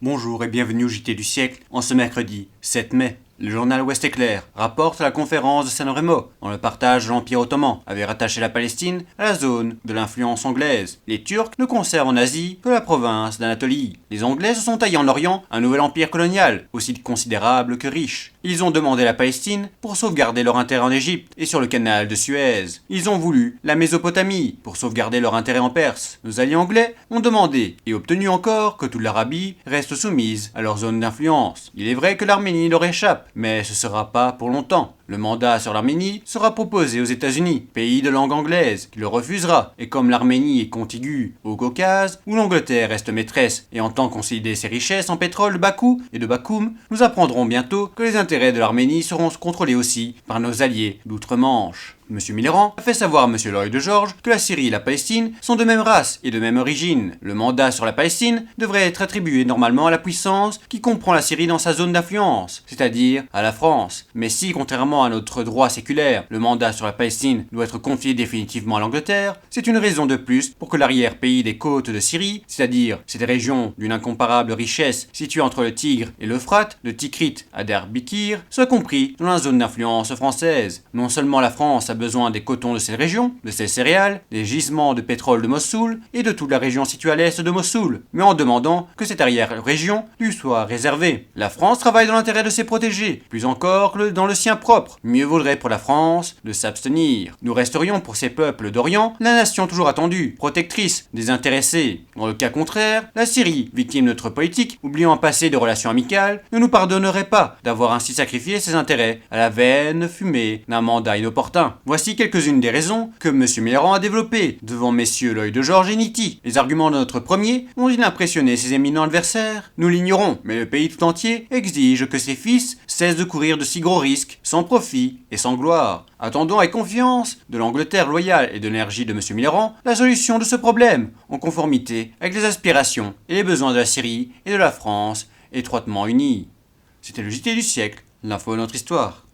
Bonjour et bienvenue au JT du siècle en ce mercredi 7 mai. Le journal Ouest Éclair rapporte à la conférence de San Remo, dont le partage de l'Empire ottoman avait rattaché la Palestine à la zone de l'influence anglaise. Les Turcs ne conservent en Asie que la province d'Anatolie. Les Anglais se sont taillés en Orient un nouvel empire colonial, aussi considérable que riche. Ils ont demandé la Palestine pour sauvegarder leur intérêt en Égypte et sur le canal de Suez. Ils ont voulu la Mésopotamie pour sauvegarder leur intérêt en Perse. Nos alliés anglais ont demandé et obtenu encore que toute l'Arabie reste soumise à leur zone d'influence. Il est vrai que l'Arménie leur échappe, mais ce sera pas pour longtemps. Le mandat sur l'Arménie sera proposé aux États-Unis, pays de langue anglaise, qui le refusera. Et comme l'Arménie est contiguë au Caucase, où l'Angleterre reste maîtresse et entend consolider ses richesses en pétrole de Bakou et de Bakoum, nous apprendrons bientôt que les intérêts de l'Arménie seront contrôlés aussi par nos alliés d'outre-Manche. M. Millerand a fait savoir à M. Lloyd George que la Syrie et la Palestine sont de même race et de même origine. Le mandat sur la Palestine devrait être attribué normalement à la puissance qui comprend la Syrie dans sa zone d'influence, c'est-à-dire à la France. Mais si, contrairement à notre droit séculaire, le mandat sur la Palestine doit être confié définitivement à l'Angleterre, c'est une raison de plus pour que l'arrière-pays des côtes de Syrie, c'est-à-dire cette région d'une incomparable richesse située entre le Tigre et l'Euphrate, de Tikrit à Diyarbakir, soit compris dans la zone d'influence française. Non seulement la France a besoin des cotons de cette région, de ses céréales, des gisements de pétrole de Mossoul et de toute la région située à l'est de Mossoul, mais en demandant que cette arrière-région lui soit réservée. La France travaille dans l'intérêt de ses protégés, plus encore que dans le sien propre. Mieux vaudrait pour la France de s'abstenir. Nous resterions pour ces peuples d'Orient la nation toujours attendue, protectrice, désintéressée. Dans le cas contraire, la Syrie, victime de notre politique, oubliant un passé de relations amicales, ne nous pardonnerait pas d'avoir ainsi sacrifié ses intérêts à la vaine fumée d'un mandat inopportun. Voici quelques-unes des raisons que M. Millerand a développées devant messieurs Lloyd George et Nitti. Les arguments de notre premier ont-ils impressionné ses éminents adversaires? Nous l'ignorons, mais le pays tout entier exige que ses fils cessent de courir de si gros risques, sans profit et sans gloire. Attendons avec confiance de l'Angleterre loyale et de l'énergie de M. Millerand la solution de ce problème, en conformité avec les aspirations et les besoins de la Syrie et de la France étroitement unis. C'était le JT du siècle, l'info de notre histoire.